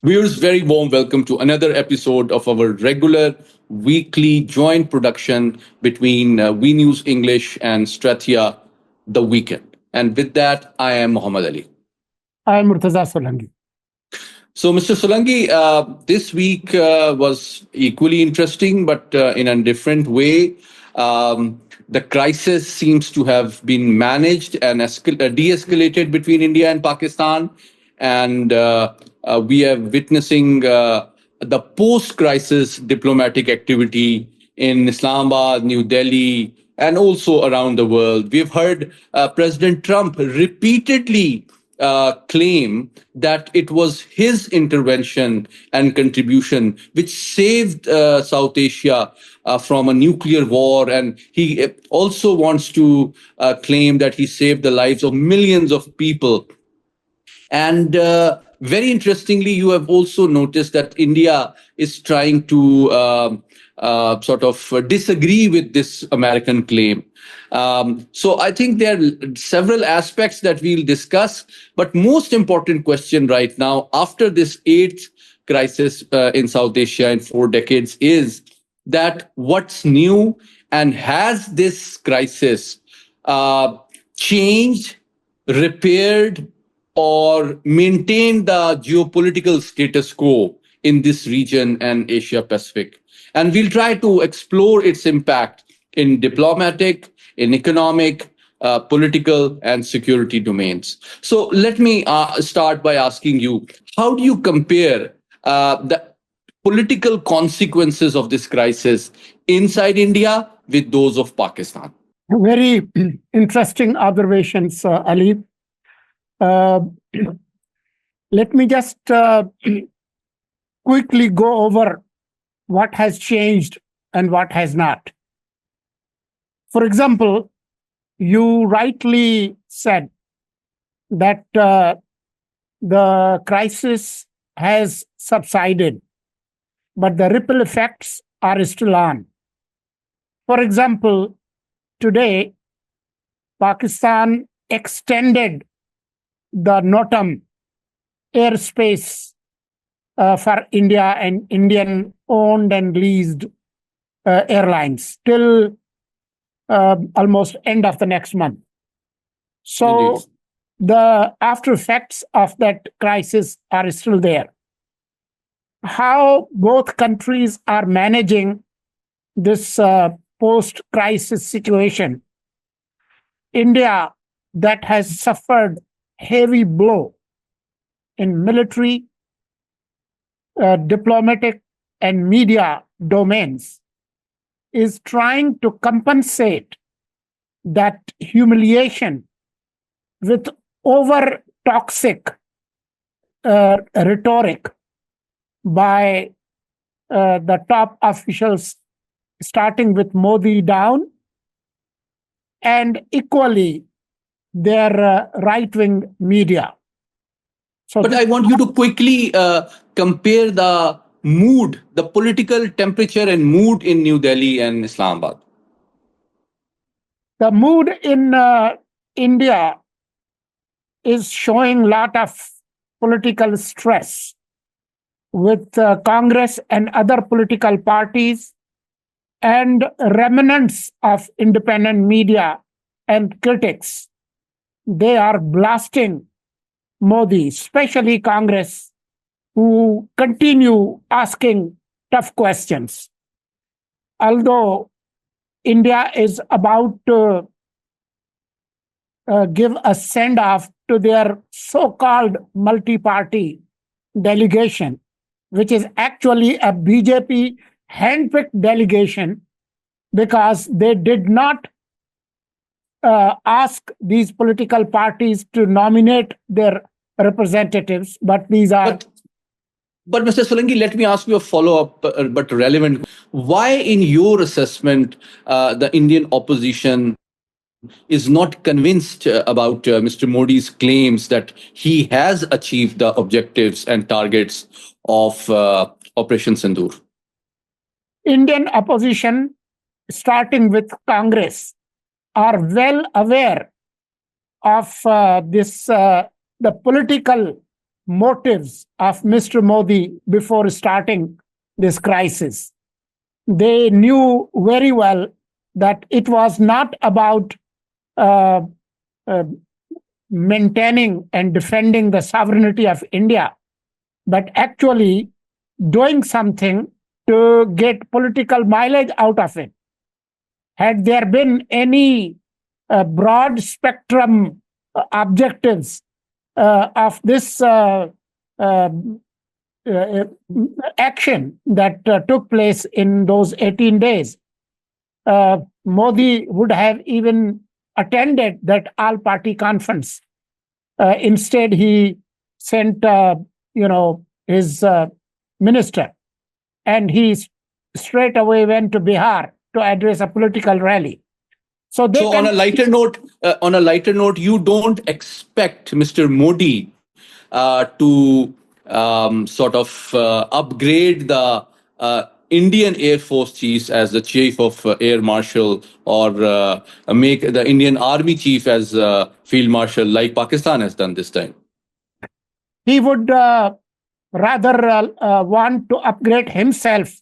Viewers, very warm welcome to another episode of our regular weekly joint production between We News English and Strathia, The Weekend. And with that, I am Muhammad Ali. I am Murtaza Solangi. So, Mr. Solangi, this week was equally interesting, but in a different way. The crisis seems to have been managed and de escalated between India and Pakistan. And we are witnessing the post crisis diplomatic activity in Islamabad, New Delhi, and also around the world. We've heard President Trump repeatedly claim that it was his intervention and contribution which saved South Asia from a nuclear war. And he also wants to claim that he saved the lives of millions of people. And very interestingly, you have also noticed that India is trying to sort of disagree with this American claim. So I think there are several aspects that we'll discuss. But most important question right now, after this eighth crisis in South Asia in 4 decades, is that what's new, and has this crisis changed, repaired, or maintain the geopolitical status quo in this region and Asia Pacific? And we'll try to explore its impact in diplomatic, in economic, political, and security domains. So let me start by asking you, how do you compare the political consequences of this crisis inside India with those of Pakistan? Very interesting observations, Ali. Let me just quickly go over what has changed and what has not. For example, you rightly said that the crisis has subsided, but the ripple effects are still on. For example, today, Pakistan extended the NOTAM airspace for India and Indian owned and leased airlines till almost end of the next month. So Indeed. the after effects of that crisis are still there. How both countries are managing this post-crisis situation. India, that has suffered heavy blow in military, diplomatic, and media domains, is trying to compensate that humiliation with over toxic rhetoric by the top officials, starting with Modi down, and equally their right-wing media. But I want you to quickly compare the mood, the political temperature and mood in New Delhi and Islamabad. The mood in India is showing a lot of political stress with Congress and other political parties and remnants of independent media and critics. They are blasting Modi, especially Congress, who continue asking tough questions. Although India is about to give a send-off to their so-called multi-party delegation, which is actually a BJP handpicked delegation, because they did not ask these political parties to nominate their representatives, but these are... But Mr. Solangi, let me ask you a follow-up, but relevant. Why, in your assessment, the Indian opposition is not convinced about Mr. Modi's claims that he has achieved the objectives and targets of Operation Sindoor? Indian opposition, starting with Congress, are well aware of the political motives of Mr. Modi before starting this crisis. They knew very well that it was not about uh, uh, maintaining and defending the sovereignty of India, but actually doing something to get political mileage out of it. Had there been any broad spectrum objectives of this uh, uh, action that took place in those 18 days, Modi would have even attended that all party conference. Instead, he sent, his minister, and he straight away went to Bihar to address a political rally. So they So can. on a lighter note, you don't expect Mr. Modi to sort of upgrade the Indian Air Force chiefs as the chief of Air Marshal, or make the Indian Army chief as Field Marshal, like Pakistan has done this time. He would rather want to upgrade himself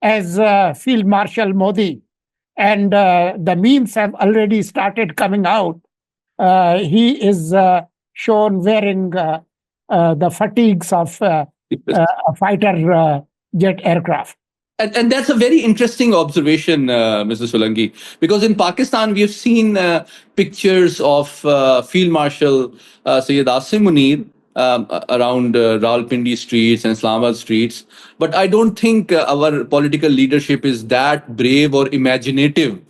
as Field Marshal Modi. And the memes have already started coming out. He is shown wearing the fatigues of a fighter jet aircraft. And that's a very interesting observation, Mr. Solangi, because in Pakistan we have seen pictures of Field Marshal Syed Asim Munir around Rawalpindi streets and Islamabad streets. But I don't think our political leadership is that brave or imaginative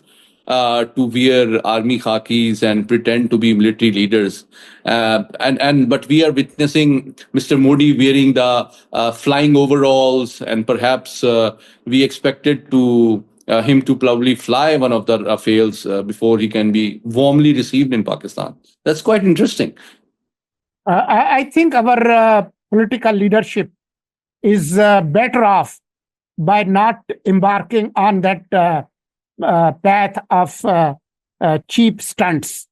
to wear army khakis and pretend to be military leaders. And but we are witnessing Mr. Modi wearing the flying overalls, and perhaps we expected to him to probably fly one of the Rafales before he can be warmly received in Pakistan. That's quite interesting. I think our political leadership is better off by not embarking on that path of cheap stunts.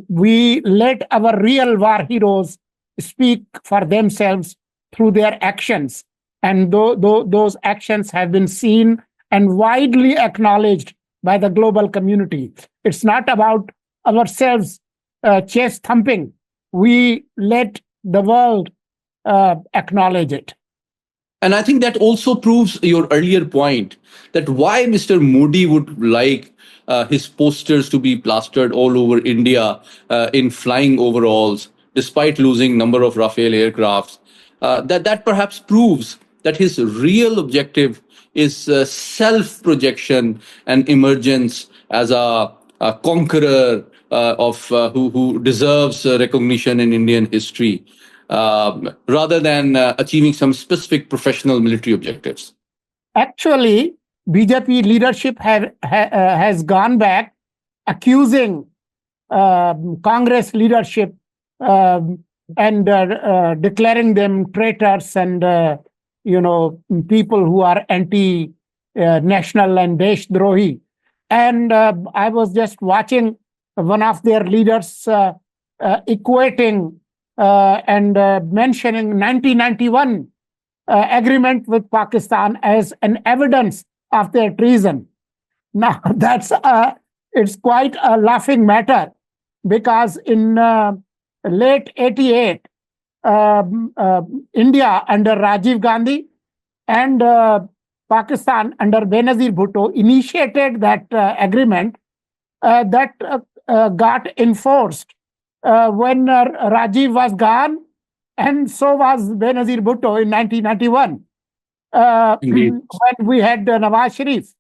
We let our real war heroes speak for themselves through their actions. And those actions have been seen and widely acknowledged by the global community. It's not about ourselves chest thumping. We let the world acknowledge it. And I think that also proves your earlier point that why Mr. Modi would like his posters to be plastered all over India in flying overalls, despite losing number of Rafale aircrafts. That perhaps proves that his real objective is self-projection and emergence as a conqueror of who deserves recognition in Indian history, rather than achieving some specific professional military objectives. Actually, BJP leadership has gone back accusing Congress leadership and declaring them traitors and people who are anti-national and Deshdrohi. And I was just watching one of their leaders equating and mentioning 1991 agreement with Pakistan as an evidence of their treason. Now, it's quite a laughing matter, because in late 88, India under Rajiv Gandhi and Pakistan under Benazir Bhutto initiated that agreement that got enforced when Rajiv was gone, and so was Benazir Bhutto in 1991 when we had Nawaz Sharif.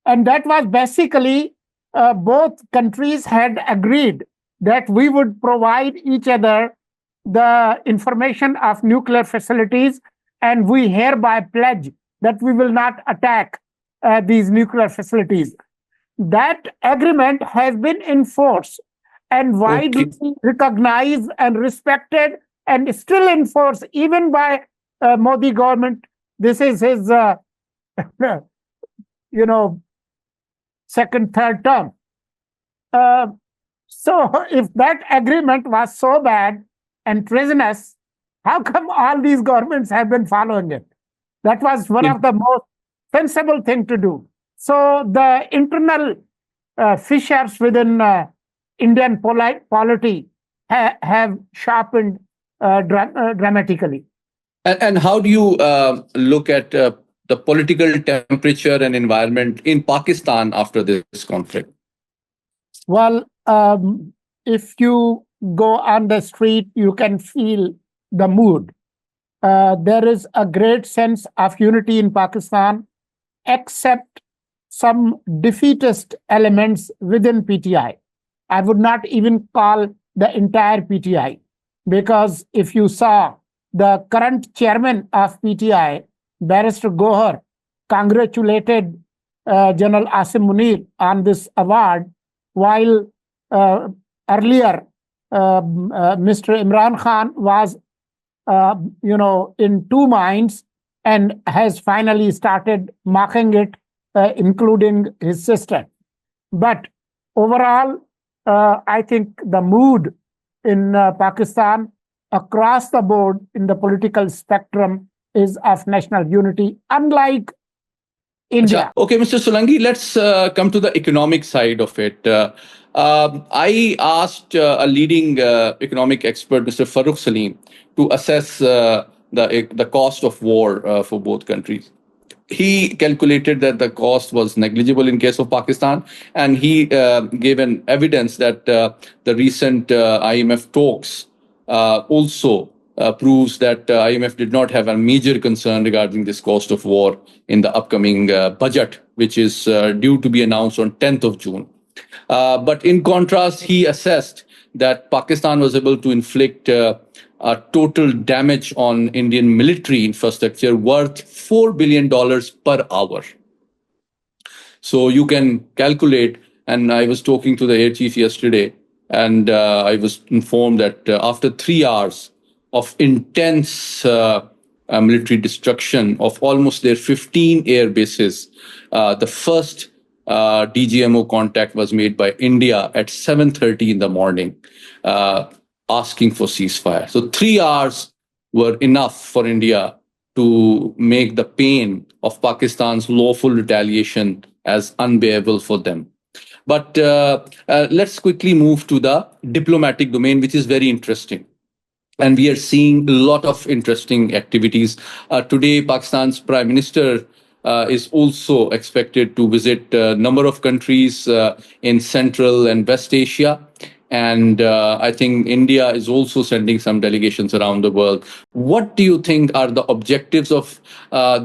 And that was basically both countries had agreed that we would provide each other the information of nuclear facilities, and we hereby pledge that we will not attack these nuclear facilities. That agreement has been enforced and widely recognized and respected, and still enforced even by Modi government. This is his, second, third term. So if that agreement was so bad and treasonous, How come all these governments have been following it? That was one of the most sensible thing to do. So the internal fissures within Indian polity have sharpened dramatically. And how do you look at the political temperature and environment in Pakistan after this conflict? Well, if you go on the street, you can feel the mood. There is a great sense of unity in Pakistan, except some defeatist elements within PTI. I would not even call the entire PTI, because if you saw the current chairman of PTI, Barrister Gohar, congratulated General Asim Munir on this award, while earlier Mr. Imran Khan was, in two minds and has finally started mocking it, including his sister. But overall, I think the mood in Pakistan across the board in the political spectrum is of national unity, unlike India. Okay, Mr. Solangi, let's come to the economic side of it. I asked a leading economic expert, Mr. Farooq Salim, to assess the cost of war for both countries. He calculated that the cost was negligible in case of Pakistan, and he gave an evidence that the recent IMF talks also proves that IMF did not have a major concern regarding this cost of war in the upcoming budget, which is due to be announced on 10th of June. But in contrast, he assessed that Pakistan was able to inflict a total damage on Indian military infrastructure worth $4 billion per hour. So you can calculate, and I was talking to the air chief yesterday, and I was informed that after 3 hours of intense military destruction of almost their 15 air bases, the first DGMO contact was made by India at 7:30 in the morning, asking for ceasefire. So 3 hours were enough for India to make the pain of Pakistan's lawful retaliation as unbearable for them. But let's quickly move to the diplomatic domain, which is very interesting. And we are seeing a lot of interesting activities. Today, Pakistan's Prime Minister is also expected to visit a number of countries in Central and West Asia. And I think India is also sending some delegations around the world. What do you think are the objectives of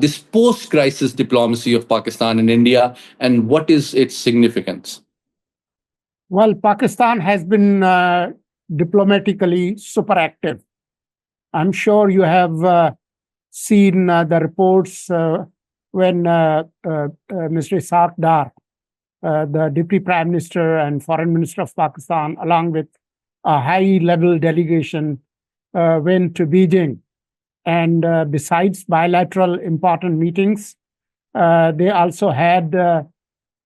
this post-crisis diplomacy of Pakistan and India, and what is its significance? Well, Pakistan has been diplomatically super active. I'm sure you have seen the reports when Mr. Ishaq Dar, the Deputy Prime Minister and Foreign Minister of Pakistan, along with a high-level delegation, went to Beijing. And besides bilateral important meetings, they also had a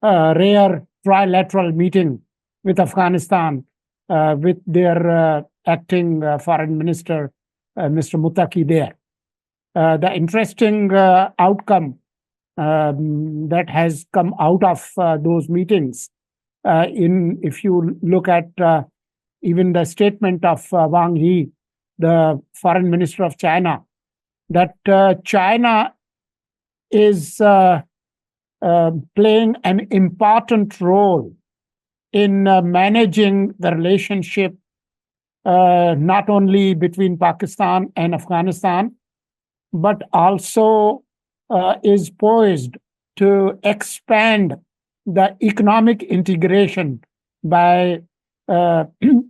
rare trilateral meeting with Afghanistan, with their acting foreign minister, Mr. Muttaqi there. The interesting outcome that has come out of those meetings, if you look at even the statement of Wang Yi, the foreign minister of China, that China is playing an important role in managing the relationship not only between Pakistan and Afghanistan, but also is poised to expand the economic integration by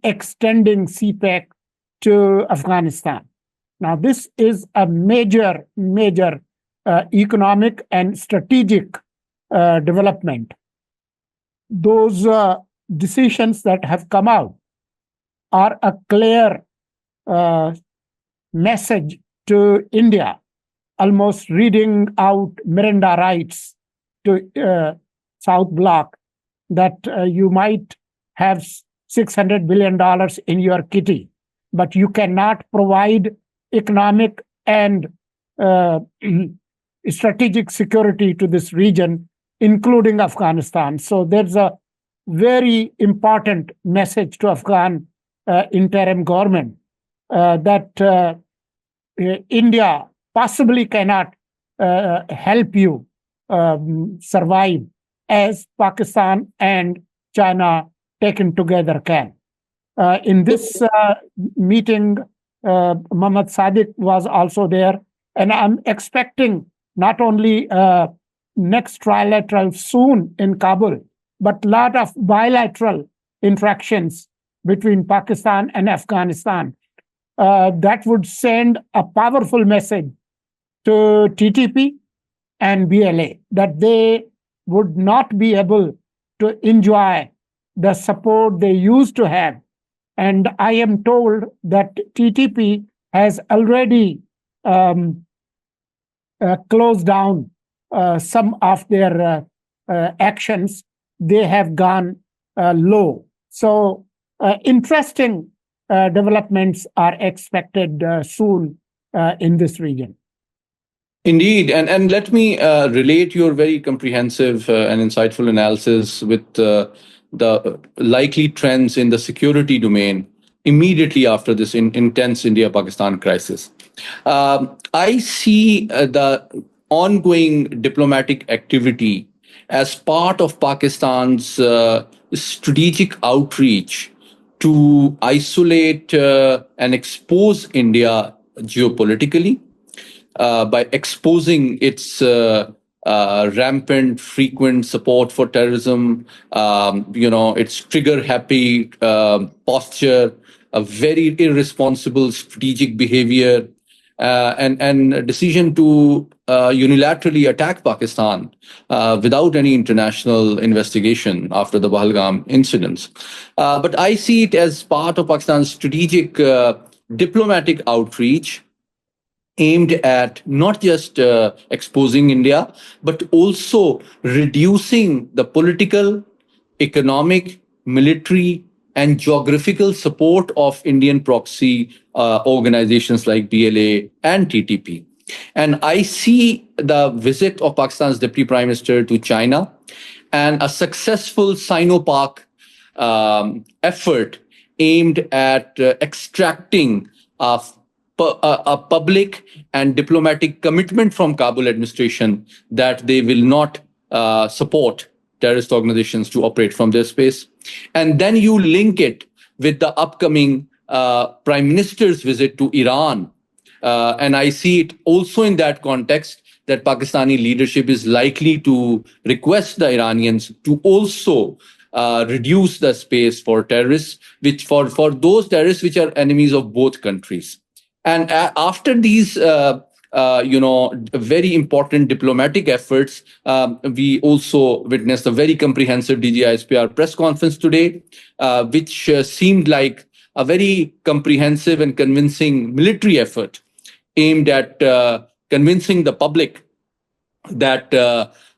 extending CPEC to Afghanistan. Now, this is a major economic and strategic development. Those decisions that have come out are a clear message to India, almost reading out Miranda rights to South Bloc, that you might have $600 billion in your kitty, but you cannot provide economic and uh, strategic security to this region, including Afghanistan. So there's a very important message to Afghan interim government that India possibly cannot help you survive as Pakistan and China taken together can. In this meeting, Muhammad Sadiq was also there, and I'm expecting not only next trilateral soon in Kabul, but a lot of bilateral interactions between Pakistan and Afghanistan. That would send a powerful message to TTP and BLA that they would not be able to enjoy the support they used to have. And I am told that TTP has already closed down some of their actions. They have gone low. So interesting developments are expected soon in this region. Indeed, and let me relate your very comprehensive and insightful analysis with the likely trends in the security domain immediately after this intense India-Pakistan crisis. I see the ongoing diplomatic activity as part of Pakistan's strategic outreach to isolate and expose India geopolitically by exposing its rampant, frequent support for terrorism, its trigger-happy posture, a very irresponsible strategic behavior, and a decision to unilaterally attack Pakistan without any international investigation after the Pahalgam incidents. But I see it as part of Pakistan's strategic diplomatic outreach aimed at not just exposing India, but also reducing the political, economic, military, and geographical support of Indian proxy organizations like BLA and TTP. And I see the visit of Pakistan's Deputy Prime Minister to China and a successful Sino-Pak effort aimed at extracting a public and diplomatic commitment from Kabul administration that they will not support terrorist organizations to operate from their space. And then you link it with the upcoming prime minister's visit to Iran. And I see it also in that context that Pakistani leadership is likely to request the Iranians to also reduce the space for terrorists, which for those terrorists which are enemies of both countries. And after these, very important diplomatic efforts, we also witnessed a very comprehensive DGISPR press conference today, which seemed like a very comprehensive and convincing military effort aimed at convincing the public that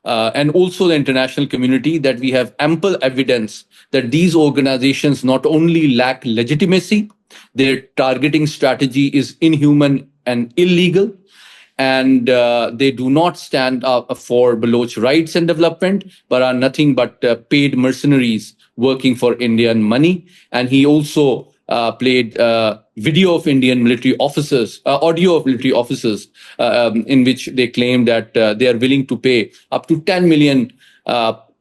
and also the international community that we have ample evidence that these organizations not only lack legitimacy, their targeting strategy is inhuman and illegal, and they do not stand up for Baloch rights and development, but are nothing but paid mercenaries working for Indian money. And he also played video of Indian military officers, audio of military officers, in which they claim that they are willing to pay up to 10 million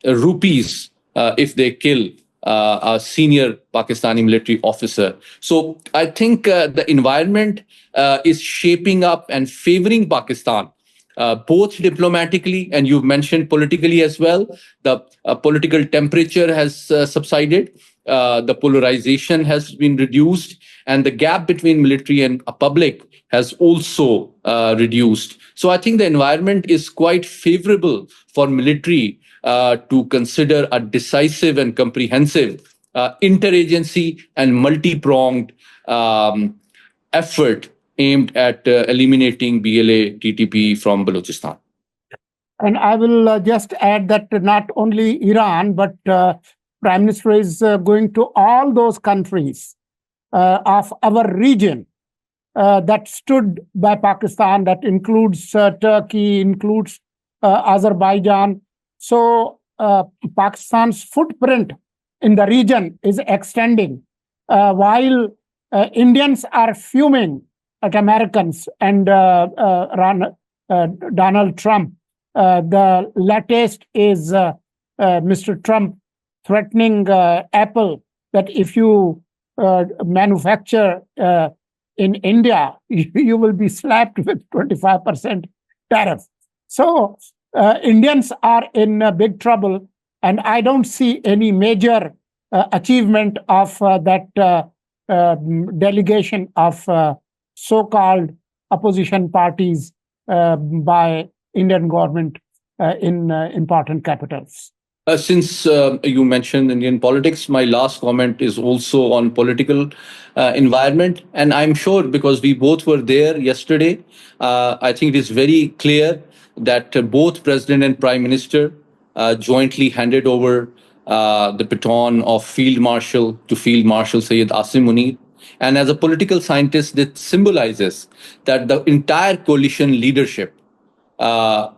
rupees if they kill a senior Pakistani military officer. So I think the environment is shaping up and favoring Pakistan, both diplomatically and you've mentioned politically as well. The political temperature has subsided. The polarization has been reduced, and the gap between military and public has also reduced. So I think the environment is quite favorable for military to consider a decisive and comprehensive interagency and multi-pronged effort aimed at eliminating BLA TTP from Balochistan. And I will just add that not only Iran, but Prime Minister is going to all those countries of our region that stood by Pakistan, that includes Turkey, includes Azerbaijan. So Pakistan's footprint in the region is extending, while Indians are fuming at Americans and Donald Trump. The latest is Mr. Trump threatening Apple that if you manufacture in India, you will be slapped with 25% tariff. So Indians are in big trouble, and I don't see any major achievement of that delegation of so-called opposition parties by Indian government in important capitals. Since you mentioned Indian politics, my last comment is also on political environment, and I'm sure because we both were there yesterday, I think it is very clear that both President and Prime Minister jointly handed over the baton of Field Marshal to Field Marshal Syed Asim Munir. And as a political scientist, that symbolizes that the entire coalition leadership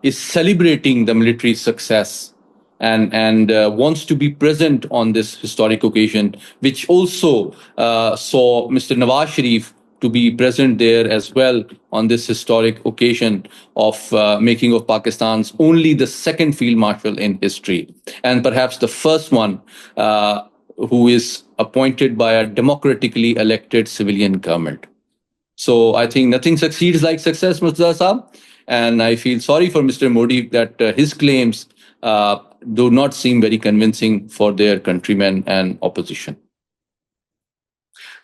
is celebrating the military success and wants to be present on this historic occasion, which also saw Mr. Nawaz Sharif to be present there as well on this historic occasion of making of Pakistan's only the second field marshal in history, and perhaps the first one who is appointed by a democratically elected civilian government. So I think nothing succeeds like success, Murtaza Saab. And I feel sorry for Mr. Modi that his claims do not seem very convincing for their countrymen and opposition.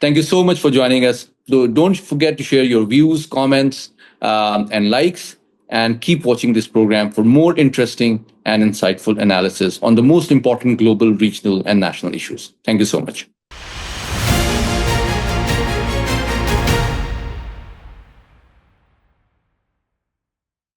Thank you so much for joining us. Don't forget to share your views, comments, and likes, and keep watching this program for more interesting and insightful analysis on the most important global, regional, and national issues. Thank you so much.